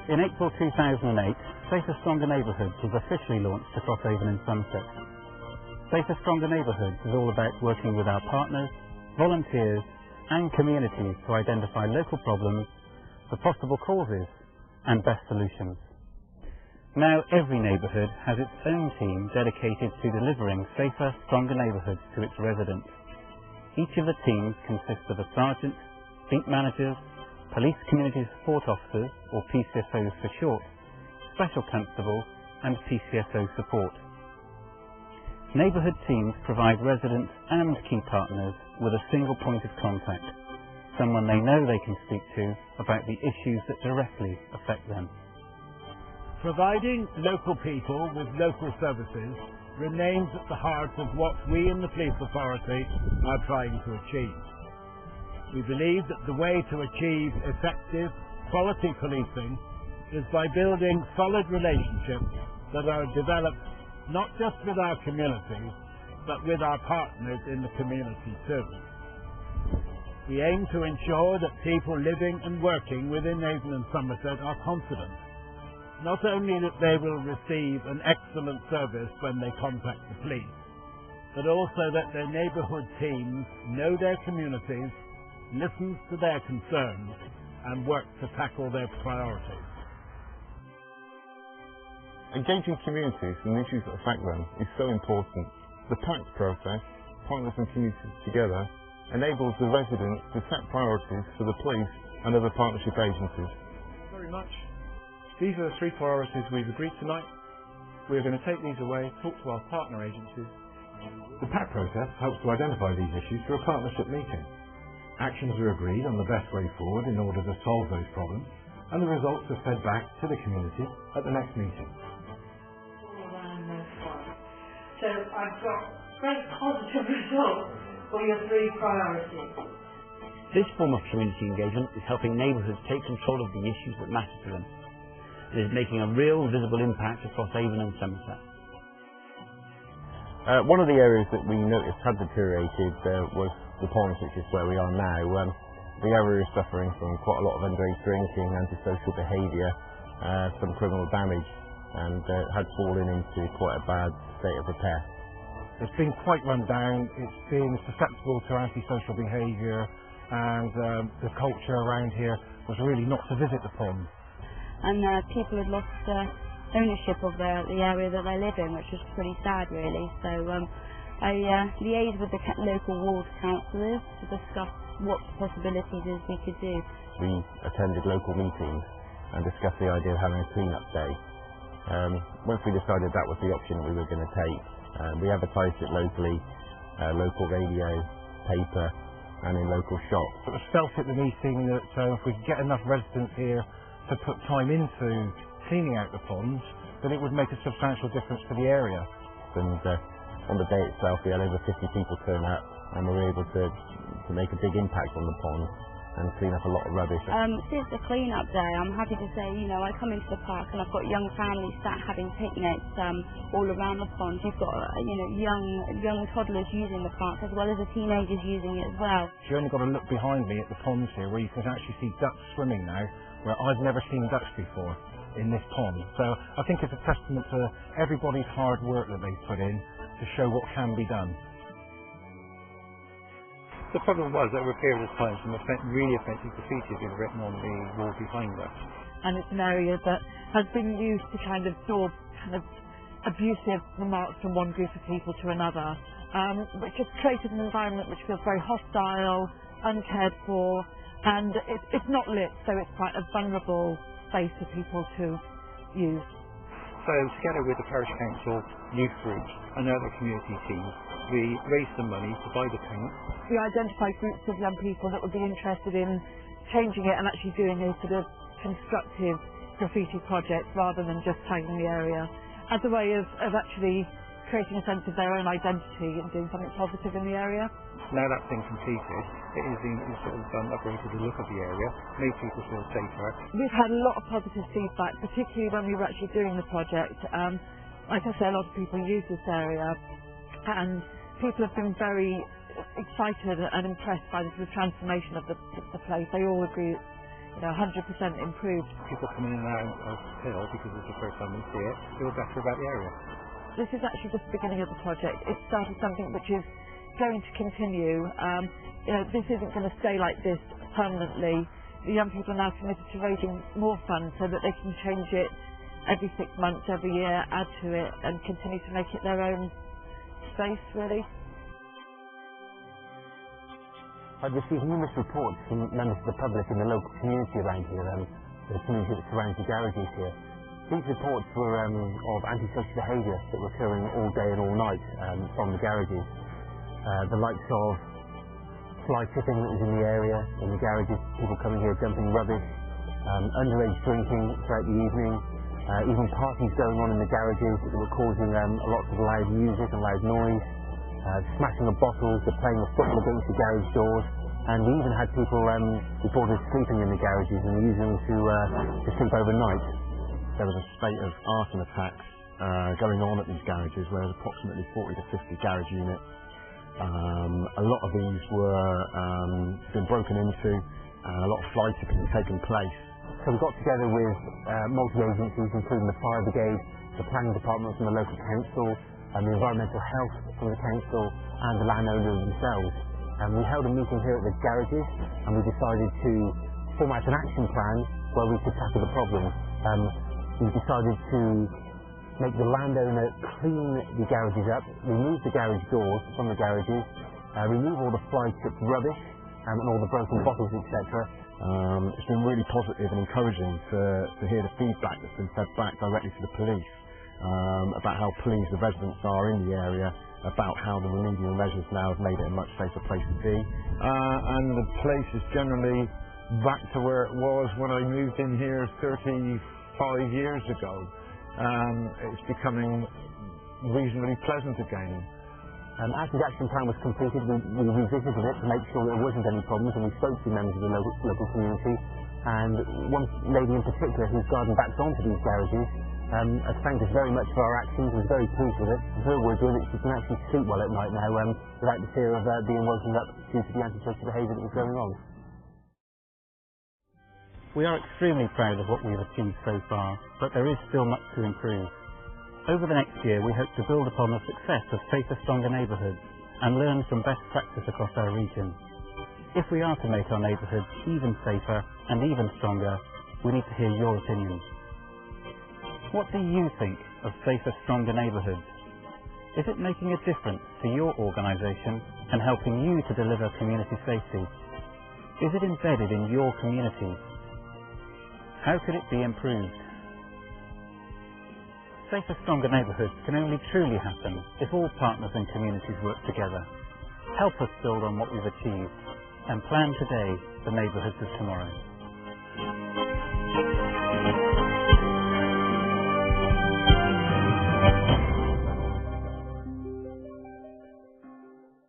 In April 2008, Safer Stronger Neighbourhoods was officially launched across Avon and Somerset. Safer Stronger Neighbourhoods is all about working with our partners, volunteers and communities to identify local problems, the possible causes and best solutions. Now every neighbourhood has its own team dedicated to delivering safer, stronger neighbourhoods to its residents. Each of the teams consists of a sergeant, beat managers, police community support officers, or PCSOs for short, special constable and PCSO support. Neighbourhood teams provide residents and key partners with a single point of contact, someone they know they can speak to about the issues that directly affect them. Providing local people with local services remains at the heart of what we in the police authority are trying to achieve. We believe that the way to achieve effective, quality policing is by building solid relationships that are developed not just with our communities, but with our partners in the community too. We aim to ensure that people living and working within Avon and Somerset are confident, not only that they will receive an excellent service when they contact the police, but also that their neighbourhood teams know their communities, listen to their concerns and work to tackle their priorities. Engaging communities and issues that affect them is so important. The PACT process, partners and communities together, enables the residents to set priorities for the police and other partnership agencies. Very much. These are the 3 priorities we've agreed tonight. We're going to take these away, talk to our partner agencies. The PACT process helps to identify these issues through a partnership meeting. Actions are agreed on the best way forward in order to solve those problems, and the results are fed back to the community at the next meeting. So I've got great positive results for your 3 priorities. This form of community engagement is helping neighbourhoods take control of the issues that matter to them. It is making a real visible impact across Avon and Somerset. One of the areas that we noticed had deteriorated was the ponds, which is where we are now. The area is suffering from quite a lot of underage drinking, antisocial behaviour, some criminal damage, and had fallen into quite a bad state of repair. It's been quite run down, it's been susceptible to antisocial behaviour, and the culture around here was really not to visit the pond. And people had lost ownership of the area that they live in, which was pretty sad really. So I liaised with the local ward councillors to discuss what possibilities we could do. We attended local meetings and discussed the idea of having a clean-up day. Once we decided that was the option that we were going to take, we advertised it locally, local radio, paper and in local shops. It was felt at the meeting that if we could get enough residents here to put time into cleaning out the ponds, then it would make a substantial difference to the area. And on the day itself we had over 50 people turn up, and we were able to make a big impact on the pond and clean up a lot of rubbish. Since the clean-up day, I'm happy to say, you know, I come into the park and I've got young families sat having picnics all around the pond. You've got, you know, young toddlers using the park as well as the teenagers using it as well. You only got to look behind me at the ponds here where you can actually see ducks swimming now, where I've never seen ducks before in this pond. So I think it's a testament to everybody's hard work that they've put in to show what can be done. The problem was that over a period of time some really offensive graffiti had been written on the wall behind us. And it's an area that has been used to kind of absorb kind of abusive remarks from one group of people to another, which has created an environment which feels very hostile, uncared for, and it's not lit, so it's quite a vulnerable space for people to use. So together with the parish council, youth groups and other community teams, we raised some money to buy the paint. We identified groups of young people that would be interested in changing it and actually doing a sort of constructive graffiti project rather than just tagging the area, as a way of actually creating a sense of their own identity and doing something positive in the area. Now that's been completed, it has been sort of upgraded the look of the area, made people feel safer. We've had a lot of positive feedback, particularly when we were actually doing the project. Like I say, a lot of people use this area, and people have been very excited and impressed by the transformation of the place. They all agree 100% improved. People coming in and out of Hill because it's the first time we see it, feel better about the area. This is actually just the beginning of the project. It started something which is going to continue. This isn't going to stay like this permanently. The young people are now committed to raising more funds so that they can change it every 6 months, every year, add to it and continue to make it their own space, really. I've received numerous reports from members of the public in the local community around here, the community that surrounds the garages here. These reports were of antisocial behaviour that were occurring all day and all night from the garages. The likes of fly tipping that was in the area, in the garages, people coming here dumping rubbish, underage drinking throughout the evening, even parties going on in the garages that were causing lots of loud music and loud noise, smashing of bottles, they're playing of football against the garage doors, and we even had people reported sleeping in the garages and using them to sleep overnight. There was a spate of arson attacks going on at these garages, where there's approximately 40 to 50 garage units. A lot of these were been broken into, and a lot of fly tipping had taken place. So we got together with multi-agencies, including the fire brigade, the planning department from the local council, and the environmental health from the council, and the landowners themselves. And we held a meeting here at the garages, and we decided to form out an action plan where we could tackle the problem. We decided to make the landowner clean the garages up, remove the garage doors from the garages, remove all the fly-tipped rubbish and all the broken bottles, etc. It's been really positive and encouraging to hear the feedback that's been fed back directly to the police about how pleased the residents are in the area, about how the remedial measures now have made it a much safer place to be. And the place is generally back to where it was when I moved in here 35 years ago. It's becoming reasonably pleasant again. After the action plan was completed, we revisited it to make sure there wasn't any problems, and we spoke to members of the local community. And one lady in particular, whose garden backs onto these garages, has thanked us very much for our actions and was very pleased with it. Her words were that she can actually sleep well at night now without the fear of being woken up due to the antisocial behaviour that was going on. We are extremely proud of what we've achieved so far, but there is still much to improve. Over the next year, we hope to build upon the success of Safer, Stronger Neighbourhoods and learn from best practice across our region. If we are to make our neighbourhoods even safer and even stronger, we need to hear your opinions. What do you think of Safer, Stronger Neighbourhoods? Is it making a difference to your organisation and helping you to deliver community safety? Is it embedded in your communities? How could it be improved? Safer, Stronger Neighbourhoods can only truly happen if all partners and communities work together. Help us build on what we've achieved and plan today the neighbourhoods of tomorrow.